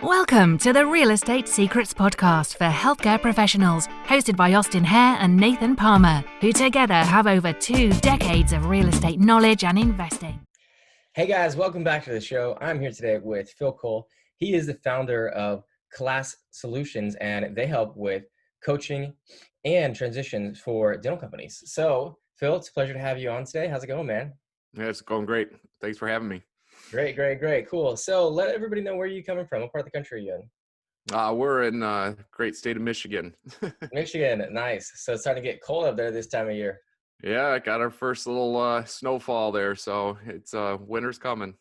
Welcome to the Real Estate Secrets Podcast for healthcare professionals, hosted by Austin Hare and Nathan Palmer, who together have over 2 decades of real estate knowledge and investing. Hey guys, welcome back to the show. I'm here today with Phil Cole. He is the founder of Klas Solutions, and they help with coaching and transitions for dental companies. So, Phil, it's a pleasure to have you on today. How's it going, man? Yeah, it's going great. Thanks for having me. Great. Cool. So, let everybody know where you're coming from. What part of the country are you in? We're in great state of Michigan. Michigan. Nice. So, it's starting to get cold up there this time of year. Yeah, I got our first little snowfall there, so it's winter's coming.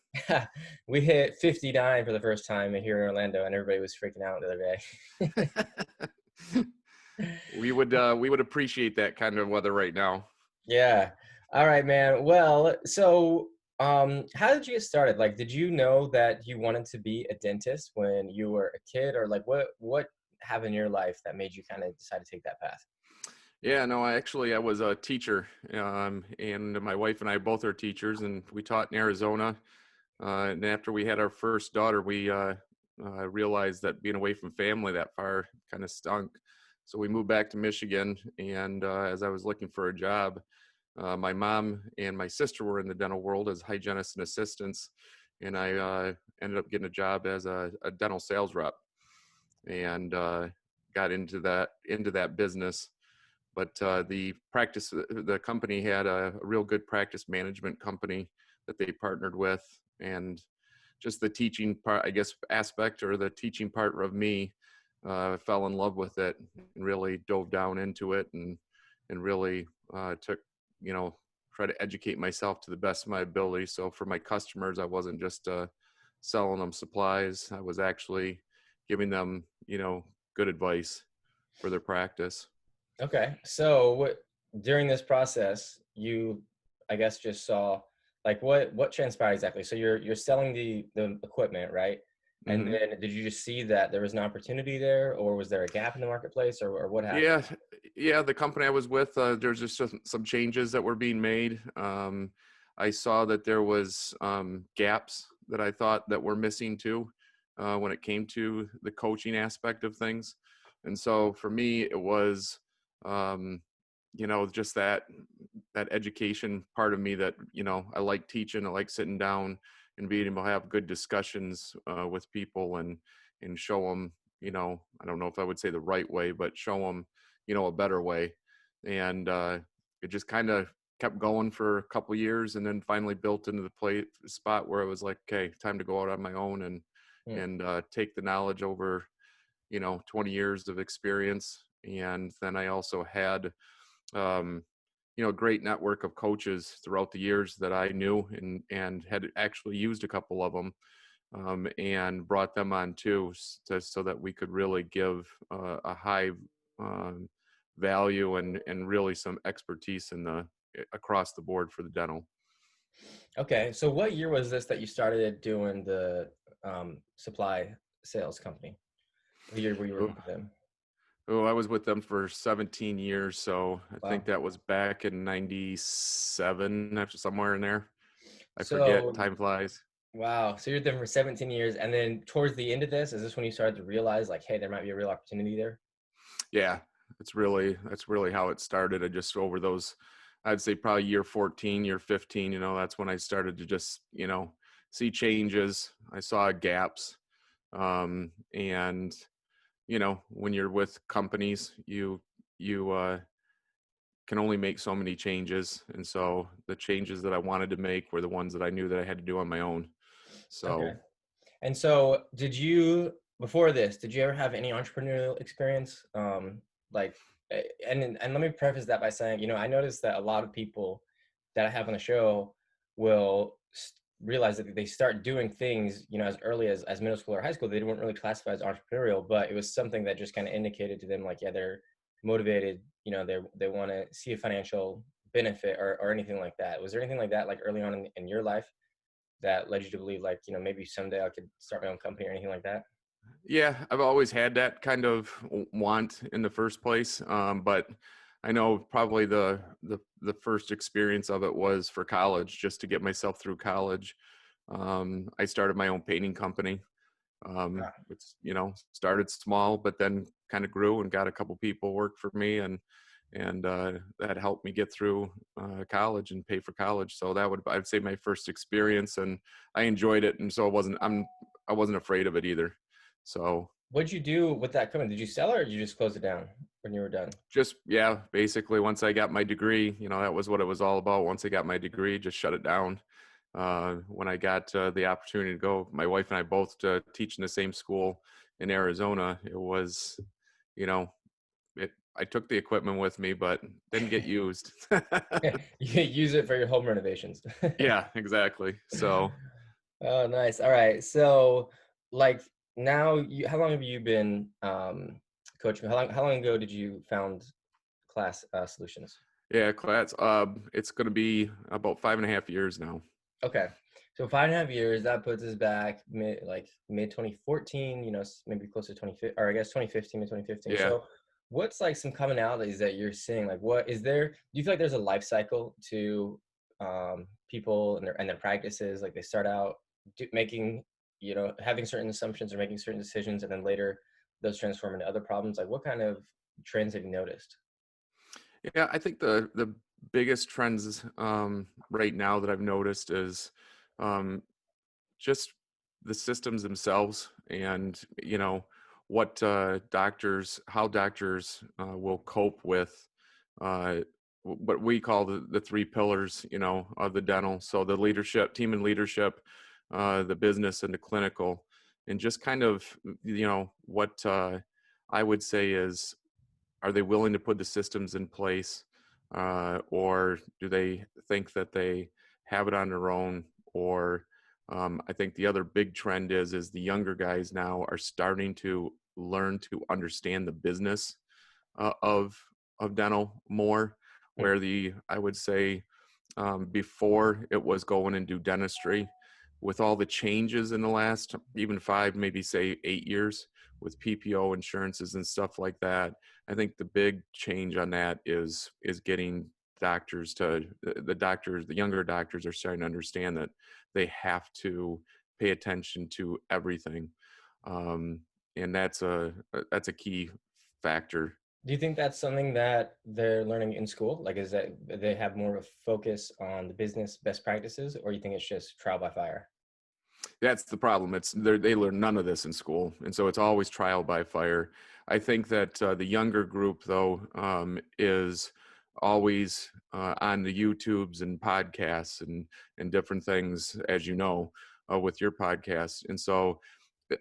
We hit 59 for the first time here in Orlando, and everybody was freaking out the other day. We would appreciate that kind of weather right now. Yeah. All right, man. Well, so how did you get started? Like, did you know that you wanted to be a dentist when you were a kid, or like what happened in your life that made you kind of decide to take that path? Yeah, no, I was a teacher, and my wife and I both are teachers, and we taught in Arizona. And after we had our first daughter, we realized that being away from family that far kind of stunk. So we moved back to Michigan, and as I was looking for a job, my mom and my sister were in the dental world as hygienists and assistants, and I ended up getting a job as a dental sales rep, and got into that business. But the company had a real good practice management company that they partnered with, and just the teaching part, I guess, aspect or the teaching part of me fell in love with it and really dove down into it and really took, try to educate myself to the best of my ability. So for my customers, I wasn't just selling them supplies. I was actually giving them, good advice for their practice. Okay. So during this process, you, I guess, just saw like what transpired exactly? So you're selling the equipment, right? And Mm-hmm. then did you just see that there was an opportunity there, or was there a gap in the marketplace, or what happened? Yeah. The company I was with, there's just some changes that were being made. I saw that there was gaps that I thought that were missing too, when it came to the coaching aspect of things. And so for me, it was, just that education part of me that, I like teaching, I like sitting down and being able to have good discussions with people and show them, I don't know if I would say the right way, but show them, a better way. And it just kind of kept going for a couple of years, and then finally built into the spot where it was like, okay, time to go out on my own and take the knowledge over, 20 years of experience. And then I also had, a great network of coaches throughout the years that I knew and had actually used a couple of them, and brought them on too, so that we could really give a high value and really some expertise across the board for the dental. Okay. So what year was this that you started doing the supply sales company? The year where you were Oh, with them? I was with them for 17 years, so I think Wow. that was back in 97, after somewhere in there. I forget, So time flies. wow. So you're there for 17 years, and then towards the end of this, is this when you started to realize like, hey, there might be a real opportunity there? Yeah, that's really how it started. I just over those, I'd say probably year 14, year 15, that's when I started to just, see changes. I saw gaps. And, when you're with companies, you can only make so many changes. And so the changes that I wanted to make were the ones that I knew that I had to do on my own. Okay. So And so did you, before this, did you ever have any entrepreneurial experience? Like, and let me preface that by saying, I noticed that a lot of people that I have on the show will realize that they start doing things, as early as middle school or high school. They weren't really classified as entrepreneurial, but it was something that just kind of indicated to them, like, yeah, they're motivated, they want to see a financial benefit or anything like that. Was there anything like that, like early on in your life, that led you to believe, like, maybe someday I could start my own company or anything like that? yeah, I've always had that kind of want in the first place. But I know probably the first experience of it was for college, just to get myself through college. I started my own painting company, It's, started small, but then kind of grew and got a couple people work for me, and that helped me get through college and pay for college. So I'd say my first experience, and I enjoyed it. And so I wasn't afraid of it either. So What'd you do with that equipment? Did you sell it or did you just close it down when you were done? just, yeah, basically once I got my degree, that was what it was all about. Once I got my degree, just shut it down. When I got the opportunity to go, my wife and I both teach in the same school in Arizona. It was, you know, I took the equipment with me, but didn't get used. You use it for your home renovations. Yeah, exactly. So, Oh, nice. All right. So, like now, how long have you been coaching? How long ago did you found Klas Solutions? yeah, Klass, it's going to be about 5.5 years now. Okay. So 5.5 years, that puts us back mid 2014, maybe close to 2015, or I guess 2015 to 2015. Yeah. So what's like some commonalities that you're seeing? Like what is there, do you feel like there's a life cycle to people and their practices? Like they start out making, having certain assumptions or making certain decisions, and then later those transform into other problems. Like what kind of trends have you noticed? Yeah, I think the biggest trends right now that I've noticed is um, just the systems themselves, and what how doctors will cope with uh, what we call the three pillars, of the dental. So the leadership, team and leadership, the business, and the clinical, and just kind of what I would say is, are they willing to put the systems in place, or do they think that they have it on their own? Or I think the other big trend is the younger guys now are starting to learn to understand the business of dental more, where I would say before it was going and do dentistry. With all the changes in the last even 5, maybe say 8 years, with PPO insurances and stuff like that, I think the big change on that is getting doctors to the younger doctors are starting to understand that they have to pay attention to everything, um, and that's a key factor. Do you think that's something that they're learning in school? Like, is that they have more of a focus on the business best practices, or you think it's just trial by fire? That's the problem. They learn none of this in school, and so it's always trial by fire. I think that the younger group, though, is always on the YouTubes and podcasts and different things, as with your podcast, and so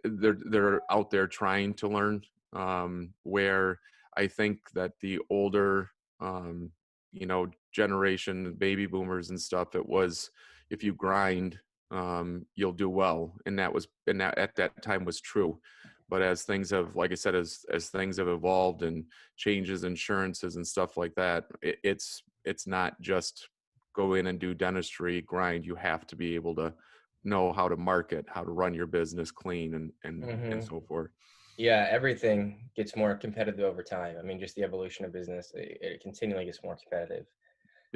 they're out there trying to learn. Where I think that the older, generation, the baby boomers and stuff, it was, if you grind, you'll do well, and that at that time was true. But as things have, like I said, as things have evolved and changes insurances and stuff like that, it's not just go in and do dentistry, grind. You have to be able to know how to market, how to run your business clean, and Hmm. so forth. Yeah, everything gets more competitive over time. I mean, just the evolution of business, it continually gets more competitive.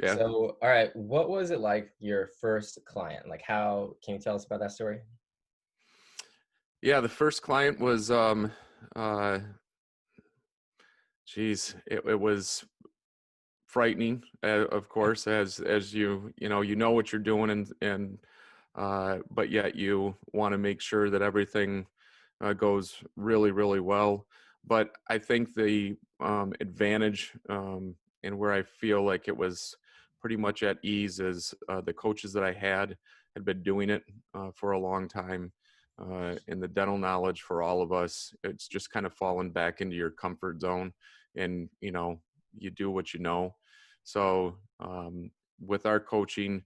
Yeah. So, all right, what was it like your first client? Like, how can you tell us about that story? Yeah, the first client was uh it was frightening, of course, as you know what you're doing, and but yet you want to make sure that everything goes really, really well. But I think the advantage, and where I feel like it was pretty much at ease, is the coaches that I had been doing it for a long time. And the dental knowledge for all of us, it's just kind of fallen back into your comfort zone, and you do what you know. So with our coaching,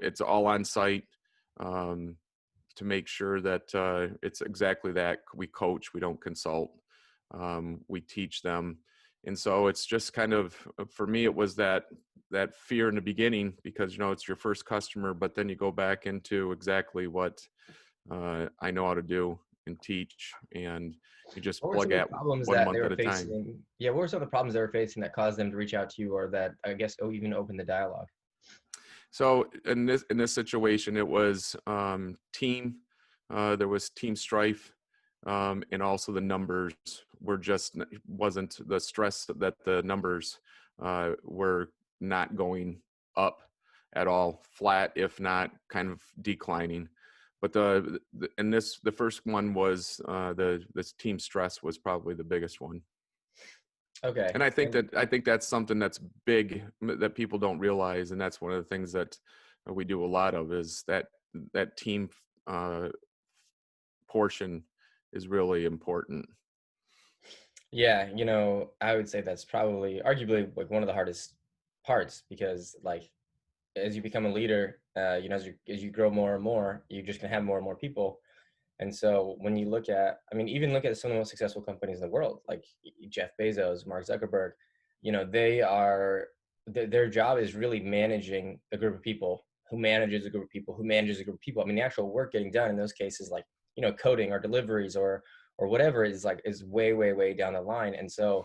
it's all on site. Um, to make sure that it's exactly that. We coach, we don't consult. We teach them, and so it's just kind of, for me, it was that fear in the beginning, because it's your first customer, but then you go back into exactly what I know how to do and teach, and you just What were plug some of at the problems 1 month that they at were a time. facing? Yeah, what were some of the problems they were facing that caused them to reach out to you, or that I guess even open the dialogue? So in this situation, it was team. There was team strife. and also the numbers were wasn't the stress that the numbers were not going up at all, flat, if not kind of declining. But the first one was this team stress was probably the biggest one. Okay. And I think that's something that's big that people don't realize, and that's one of the things that we do a lot of is that team uh, portion is really important. Yeah, I would say that's probably arguably like one of the hardest parts because like as you become a leader, as you grow more and more, you're just gonna have more and more people. And so when you look at, I mean, even look at some of the most successful companies in the world, like Jeff Bezos, Mark Zuckerberg, they are, their job is really managing a group of people who manages a group of people who manages a group of people. I mean, the actual work getting done in those cases, like, coding or deliveries or whatever is way, way, way down the line. And so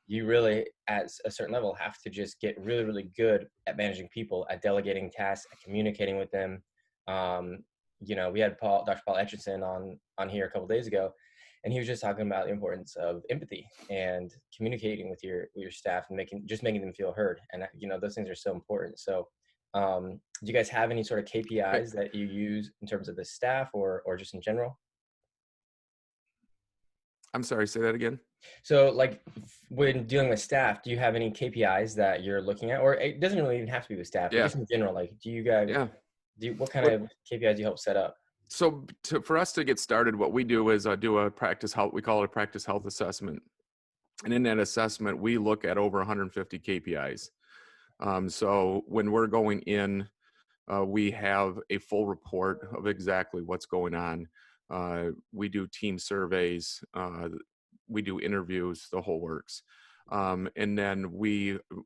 you really, at a certain level, have to just get really, really good at managing people, at delegating tasks, at communicating with them. Um, we had Dr. Paul Etchison on here a couple of days ago, and he was just talking about the importance of empathy and communicating with your staff and making them feel heard. And those things are so important. So, do you guys have any sort of KPIs that you use in terms of the staff or just in general? I'm sorry, say that again. So, like when dealing with staff, do you have any KPIs that you're looking at, or it doesn't really even have to be with staff, but Yeah, just in general? Like, do you guys yeah. what kind What of KPIs do you help set up? So for us to get started, what we do is do a practice health. We call it a practice health assessment, and in that assessment, we look at over 150 KPIs. So when we're going in, we have a full report of exactly what's going on. We do team surveys, we do interviews, the whole works. And then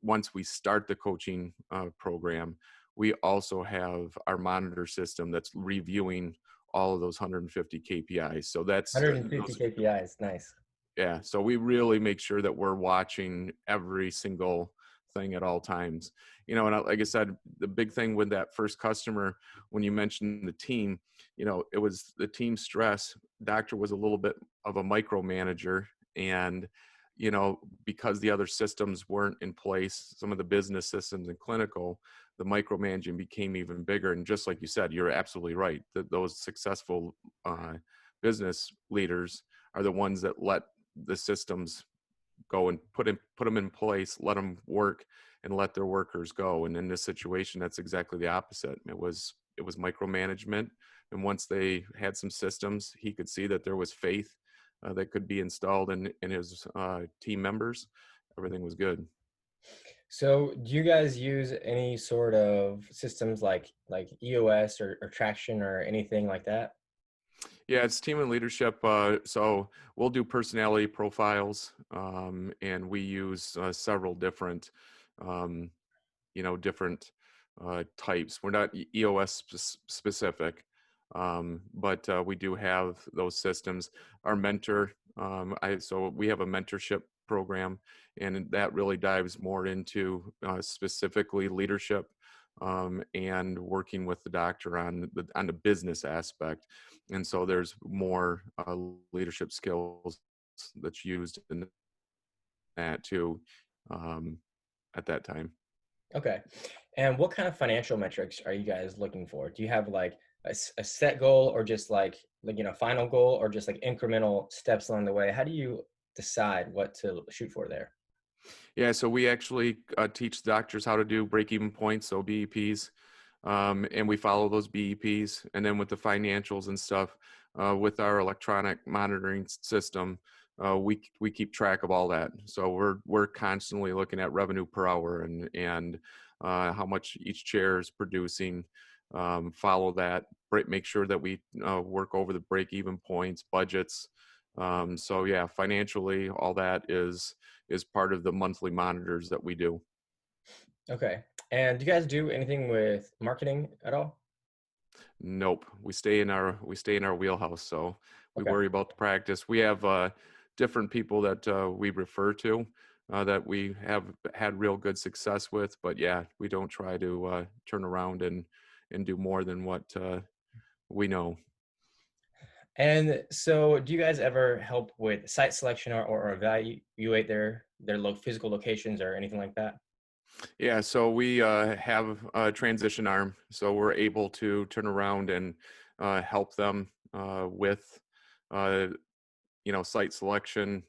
once we start the coaching program, we also have our monitor system that's reviewing all of those 150 KPIs. So that's 150 KPIs, nice. yeah. So we really make sure that we're watching every single thing at all times. And like I said, the big thing with that first customer, when you mentioned the team, it was the team stress. Doctor was a little bit of a micromanager, and because the other systems weren't in place, some of the business systems and clinical, the micromanaging became even bigger. And just like you said, you're absolutely right that those successful business leaders are the ones that let the systems go and put them in place, let them work, and let their workers go. And in this situation, that's exactly the opposite. It was micromanagement. And once they had some systems, he could see that there was faith that could be installed in his team members. Everything was good. So do you guys use any sort of systems like EOS or Traction or anything like that? Yeah, it's team and leadership. So we'll do personality profiles, and we use several different, um, different types. We're not EOS specific, but we do have those systems. Our mentor, so we have a mentorship program, and that really dives more into specifically leadership and working with the doctor on the business aspect. And so there's more leadership skills that's used in that too at that time. Okay. And what kind of financial metrics are you guys looking for? Do you have like a set goal or just like final goal or just like incremental steps along the way? How do you decide what to shoot for there? Yeah, so we actually teach doctors how to do break-even points, so BEPs, and we follow those BEPs. And then with the financials and stuff, with our electronic monitoring system, we keep track of all that. So we're constantly looking at revenue per hour and how much each chair is producing. Follow that, make sure that we work over the break-even points, budgets. So yeah, financially, all that is part of the monthly monitors that we do. Okay. And do you guys do anything with marketing at all? Nope, we stay in our wheelhouse. So we Okay. worry about the practice. We have different people that we refer to that we have had real good success with. But yeah, we don't try to turn around and do more than what we know. And so, do you guys ever help with site selection or evaluate their physical locations or anything like that? Yeah, so we have a transition arm, so we're able to turn around and help them with, uh, site selection,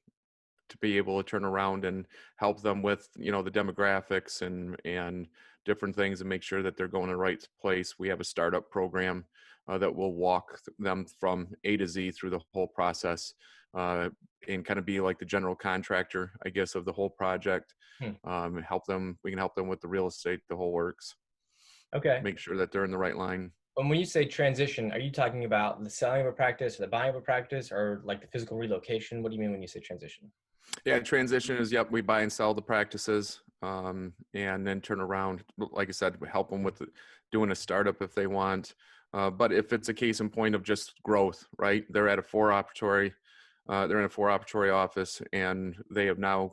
to be able to turn around and help them with the demographics and different things and make sure that they're going to the right place. We have a startup program that will walk them from A to Z through the whole process, uh, and kind of be like the general contractor, I guess, of the whole project. Hmm. Help them. We can help them with the real estate, the whole works. Okay. Make sure that they're in the right line. And when you say transition, are you talking about the selling of a practice or the buying of a practice or like the physical relocation? What do you mean when you say transition? Yeah, transition is, yep, we buy and sell the practices, and then turn around, like I said, we help them with doing a startup if they want. But if it's a case in point of just growth, right? They're in a four operatory office and they have now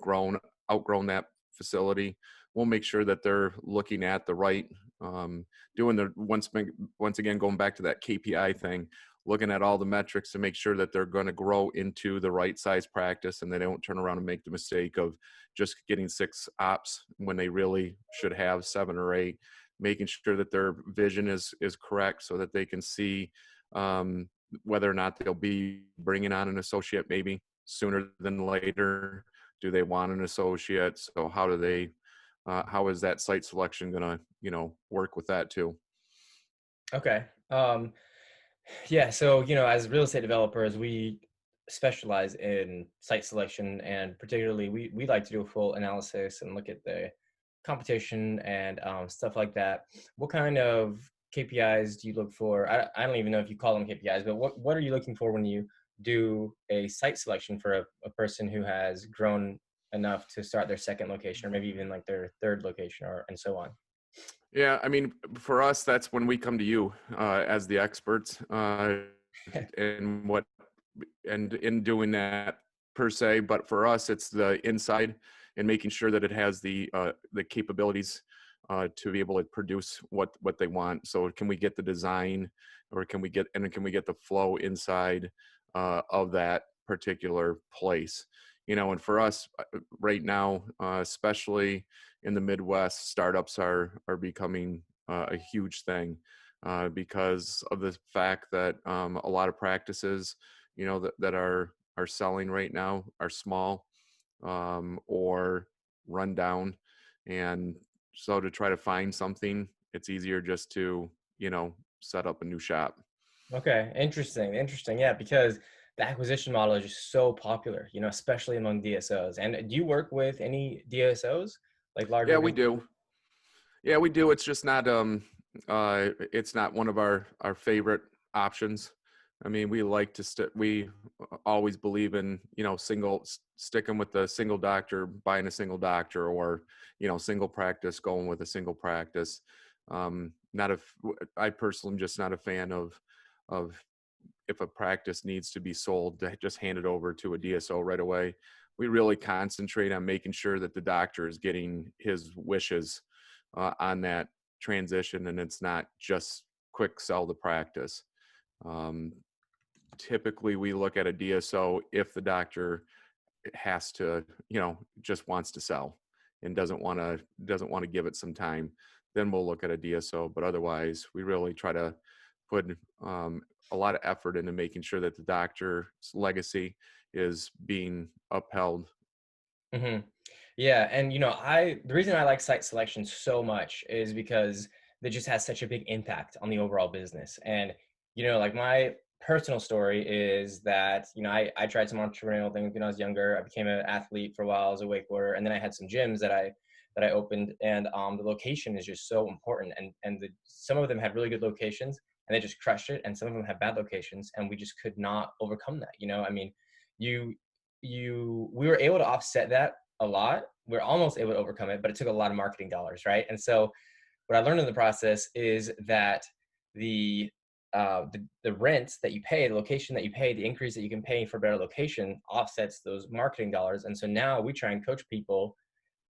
outgrown that facility. We'll make sure that they're looking at the right, um, doing the once again, going back to that KPI thing, looking at all the metrics to make sure that they're going to grow into the right size practice and they don't turn around and make the mistake of just getting 6 ops when they really should have 7 or 8. Making sure that their vision is correct so that they can see, um, whether or not they'll be bringing on an associate maybe sooner than later. Do they want an associate? So how is that site selection going to work with that too? Okay. Yeah, so as real estate developers, we specialize in site selection, and particularly we like to do a full analysis and look at the competition and stuff like that. What kind of KPIs do you look for? I don't even know if you call them KPIs, but what are you looking for when you do a site selection for a person who has grown enough to start their second location or maybe even like their third location or and so on? Yeah, I mean, for us, that's when we come to you as the experts, and what and in doing that per se. But for us, it's the inside and making sure that it has the capabilities to be able to produce what they want. So can we get the design, or can we get the flow inside of that particular place? And for us right now, especially in the Midwest, startups are becoming a huge thing because of the fact that a lot of practices, that are selling right now are small, or run down, and so to try to find something, it's easier just to set up a new shop. Okay, interesting, interesting. Yeah, because the acquisition model is just so popular, especially among DSOs. And do you work with any DSOs, like larger Yeah, we regions? do. Yeah, we do. It's just not it's not one of our favorite options. I mean, we like to we always believe in, sticking with the single doctor, buying a single doctor, or, single practice, going with a single practice. Not a I personally am just not a fan of if a practice needs to be sold, to just hand it over to a DSO right away. We really concentrate on making sure that the doctor is getting his wishes on that transition, and it's not just quick sell the practice. Um, Typically, we look at a DSO if the doctor has to, just wants to sell and doesn't want to give it some time. Then we'll look at a DSO. But otherwise, we really try to put a lot of effort into making sure that the doctor's legacy is being upheld. Hmm. Yeah, and the reason I like site selection so much is because it just has such a big impact on the overall business. And like my personal story is that I tried some entrepreneurial things when I was younger. I became an athlete for a while as a wakeboarder, and then I had some gyms that I opened, and the location is just so important. And some of them had really good locations, and they just crushed it, and some of them had bad locations, and we just could not overcome that. I mean, you we were able to offset that a lot. We're almost able to overcome it, but it took a lot of marketing dollars, right? And so what I learned in the process is that the the rent that you pay, the location that you pay, the increase that you can pay for a better location offsets those marketing dollars. And so now we try and coach people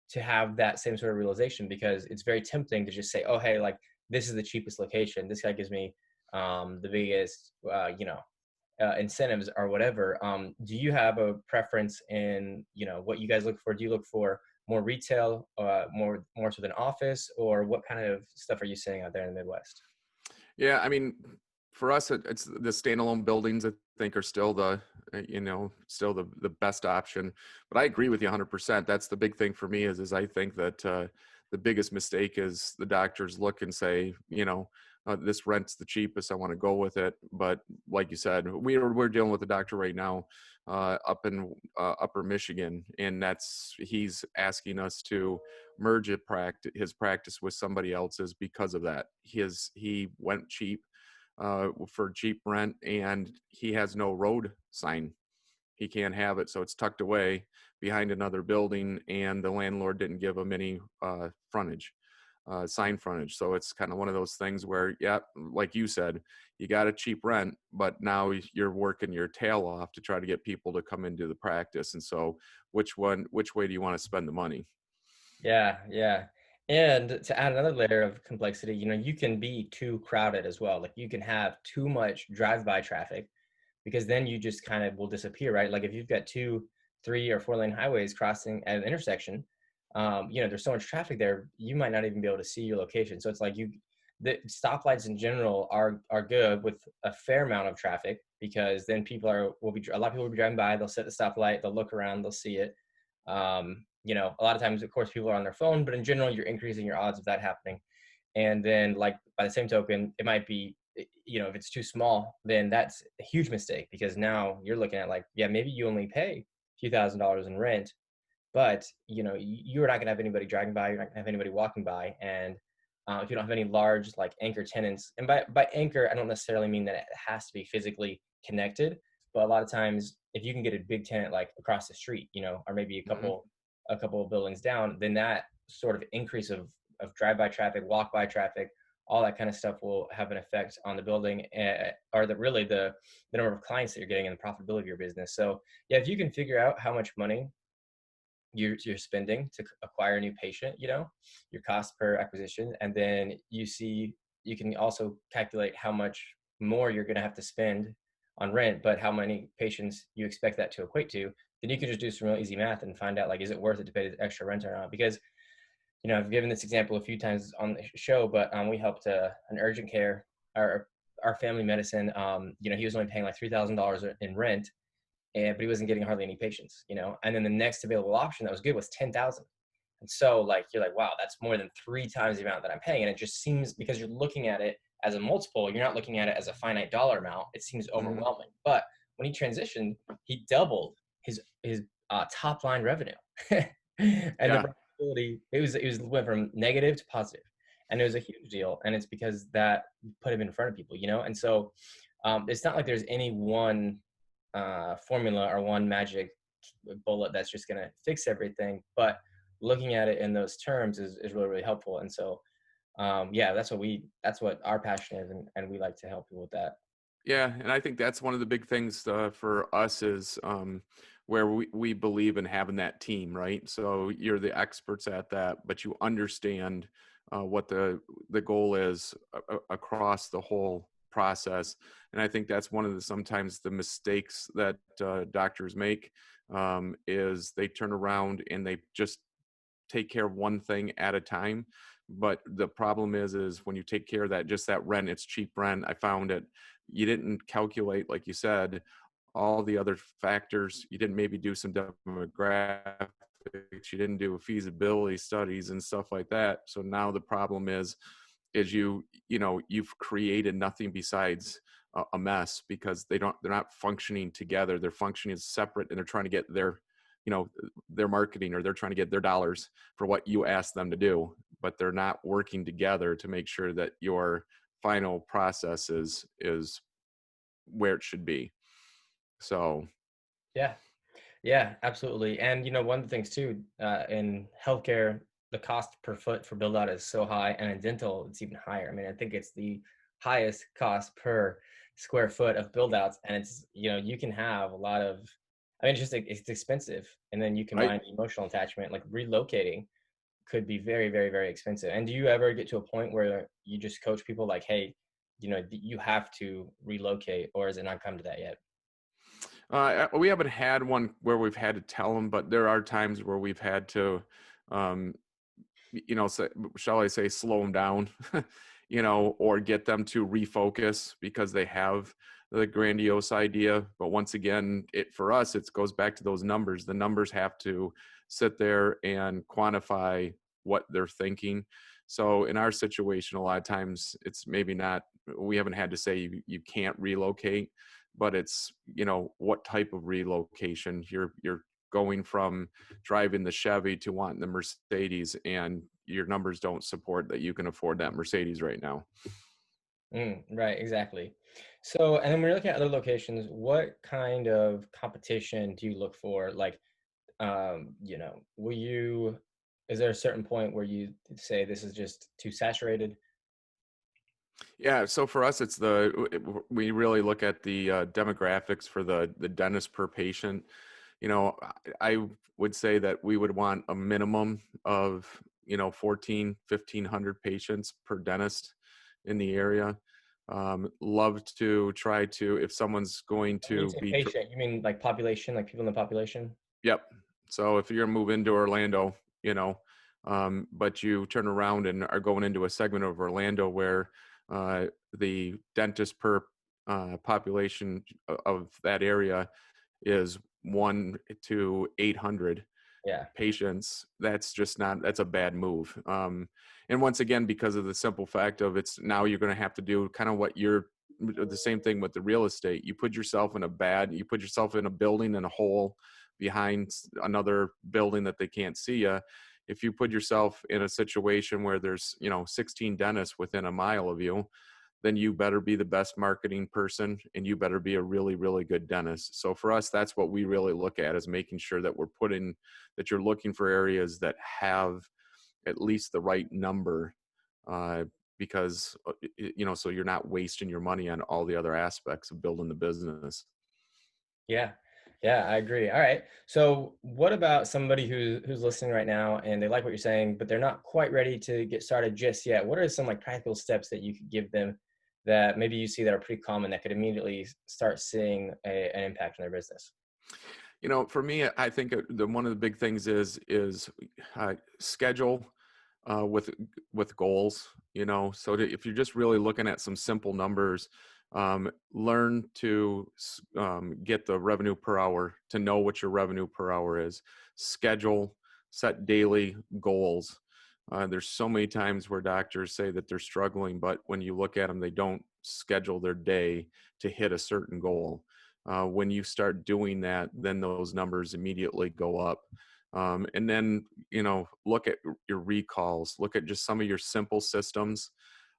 to have that same sort of realization, because it's very tempting to just say, oh, hey, like this is the cheapest location. This guy gives me the biggest, incentives or whatever. Do you have a preference in, what you guys look for? Do you look for more retail, more to an office, or what kind of stuff are you seeing out there in the Midwest? Yeah, I mean, for us, it's the standalone buildings. I think are still still the best option. But I agree with you 100%. That's the big thing for me is I think that the biggest mistake is the doctors look and say, this rent's the cheapest. I want to go with it. But like you said, we're dealing with a doctor right now up in Upper Michigan, and he's asking us to merge his practice with somebody else's because of that. He went cheap for cheap rent, and he has no road sign. He can't have it, so it's tucked away behind another building, and the landlord didn't give him any sign frontage. So it's kind of one of those things where, yeah, like you said, you got a cheap rent, but now you're working your tail off to try to get people to come into the practice. And so which way do you want to spend the money? Yeah, yeah. And to add another layer of complexity, you can be too crowded as well. Like you can have too much drive-by traffic, because then you just kind of will disappear, right? Like if you've got 2, 3, or 4 lane highways crossing at an intersection, there's so much traffic there, you might not even be able to see your location. So it's like the stoplights in general are good with a fair amount of traffic, because then a lot of people will be driving by, they'll set the stoplight, they'll look around, they'll see it. A lot of times, of course, people are on their phone, but in general, you're increasing your odds of that happening. And then, like, by the same token, it might be, if it's too small, then that's a huge mistake, because now you're looking at, like, yeah, maybe you only pay a few $1,000s in rent, but you're not going to have anybody driving by, you're not going to have anybody walking by. And if you don't have any large, like, anchor tenants, and by anchor, I don't necessarily mean that it has to be physically connected, but a lot of times, if you can get a big tenant like across the street, or maybe a couple of buildings down, then that sort of increase of drive-by traffic, walk-by traffic, all that kind of stuff will have an effect on the building, or the number of clients that you're getting and the profitability of your business. So yeah, if you can figure out how much money you're spending to acquire a new patient, your cost per acquisition, and then you can also calculate how much more you're going to have to spend on rent, but how many patients you expect that to equate to, then you can just do some real easy math and find out, like, is it worth it to pay the extra rent or not? Because I've given this example a few times on the show, but we helped an urgent care, our family medicine. He was only paying like $3,000 in rent, but he wasn't getting hardly any patients. And then the next available option that was good was 10,000. And so, like, you're like, wow, that's more than 3 times the amount that I'm paying. And it just seems, because you're looking at it as a multiple, you're not looking at it as a finite dollar amount. It seems overwhelming. But when he transitioned, he doubled his top line revenue, and the profitability, it went from negative to positive, and it was a huge deal. And it's because that put him in front of people, And so it's not like there's any one formula or one magic bullet that's just going to fix everything, but looking at it in those terms is really, really helpful. And so that's what our passion is, and we like to help people with that. Yeah, and I think that's one of the big things for us is where we believe in having that team, right? So you're the experts at that, but you understand what the goal is across the whole process. And I think that's one of sometimes the mistakes that doctors make is they turn around and they just take care of one thing at a time. But the problem is when you take care of that rent, it's cheap rent. I found it. You didn't calculate, like you said, all the other factors. You didn't maybe do some demographics. You didn't do feasibility studies and stuff like that. So now the problem is you've created nothing besides a mess, because they're not functioning together. They're functioning as separate, and they're trying to get their marketing, or they're trying to get their dollars for what you ask them to do, but they're not working together to make sure that your final process is where it should be. So yeah, absolutely. And one of the things too, in healthcare, the cost per foot for build out is so high, and in dental it's even higher. I mean, I think it's the highest cost per square foot of build outs, and it's you can have a lot of, it's expensive, and then you combine emotional attachment, like relocating could be very, very, very expensive. And do you ever get to a point where you just coach people like, hey, you have to relocate, or has it not come to that yet? We haven't had one where we've had to tell them, but there are times where we've had to, um, shall I say, slow them down, or get them to refocus because they have the grandiose idea. But once again, for us, it goes back to those numbers. The numbers have to sit there and quantify what they're thinking. So in our situation, a lot of times it's maybe not, we haven't had to say you can't relocate, but it's, what type of relocation. You're going from driving the Chevy to wanting the Mercedes, and your numbers don't support that you can afford that Mercedes right now. Right, exactly. So, and then when you're looking at other locations, what kind of competition do you look for? Like, is there a certain point where you say this is just too saturated? Yeah, so for us, we really look at the demographics for the dentist per patient. I would say that we would want a minimum of 1,500 patients per dentist in the area. Love to try to, if someone's going When you to say be, patient, you mean like population, like people in the population? yep. So if you're gonna move into Orlando, but you turn around and are going into a segment of Orlando where the dentist per population of that area is 1 to 800 Yeah. patients, that's a bad move. And once again, because of the simple fact of it's now you're going to have to do kind of the same thing with the real estate. You put yourself in a building in a hole behind another building that they can't see you. If you put yourself in a situation where there's 16 dentists within a mile of you, then you better be the best marketing person and you better be a really, really good dentist. So for us, that's what we really look at, is making sure that that you're looking for areas that have at least the right number, because, so you're not wasting your money on all the other aspects of building the business. Yeah. Yeah, I agree. All right. So what about somebody who's listening right now and they like what you're saying, but they're not quite ready to get started just yet? What are some like practical steps that you could give them that maybe you see that are pretty common that could immediately start seeing an impact on their business? For me, I think one of the big things is schedule with goals. So if you're just really looking at some simple numbers, learn to get the revenue per hour, to know what your revenue per hour is. Schedule, set daily goals. There's so many times where doctors say that they're struggling, but when you look at them, they don't schedule their day to hit a certain goal. When you start doing that, then those numbers immediately go up. And then, look at your recalls, look at just some of your simple systems,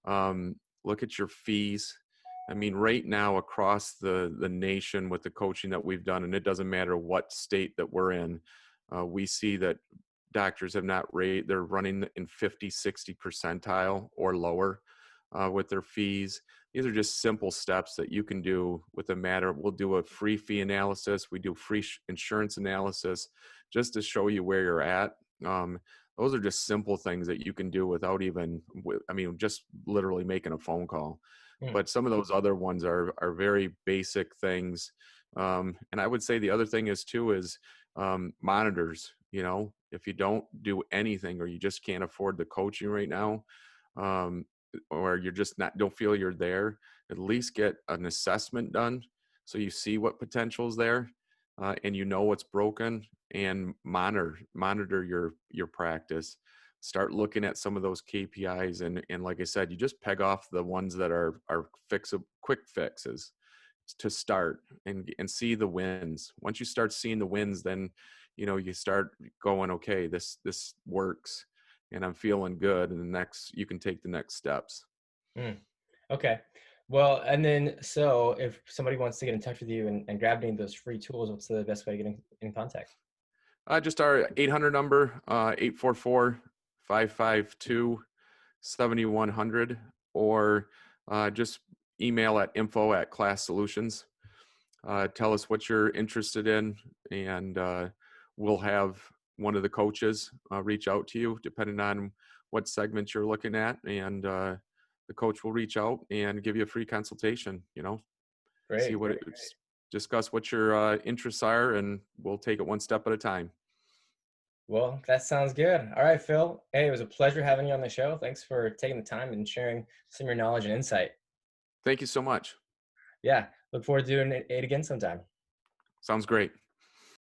look at your fees. I mean, right now across the nation with the coaching that we've done, and it doesn't matter what state that we're in, we see that doctors have not rate, they're running in 50, 60 percentile or lower with their fees. These are just simple steps that you can do with a matter. We'll do a free fee analysis. We do free insurance analysis just to show you where you're at. Those are just simple things that you can do without even, just literally making a phone call. But some of those other ones are very basic things. And I would say the other thing is monitors. If you don't do anything or you just can't afford the coaching right now, or you're just don't feel you're there, at least get an assessment done so you see what potential is there, and what's broken, and monitor your practice. Start looking at some of those KPIs, and like I said, you just peg off the ones that are quick fixes to start, and see the wins. Once you start seeing the wins, then you start going, okay, this works and I'm feeling good, and you can take the next steps. Okay. Well, and then so if somebody wants to get in touch with you and grab any of those free tools, what's the best way to get in contact? Just our 800 number, 844-552-7100, or just email at info@Klas Solutions. Tell us what you're interested in, and we'll have one of the coaches reach out to you depending on what segment you're looking at, and the coach will reach out and give you a free consultation, Great. see what it's discuss what your interests are, and we'll take it one step at a time. Well, that sounds good. All right, Phil. Hey, it was a pleasure having you on the show. Thanks for taking the time and sharing some of your knowledge and insight. Thank you so much. Yeah, look forward to doing it again sometime. Sounds great.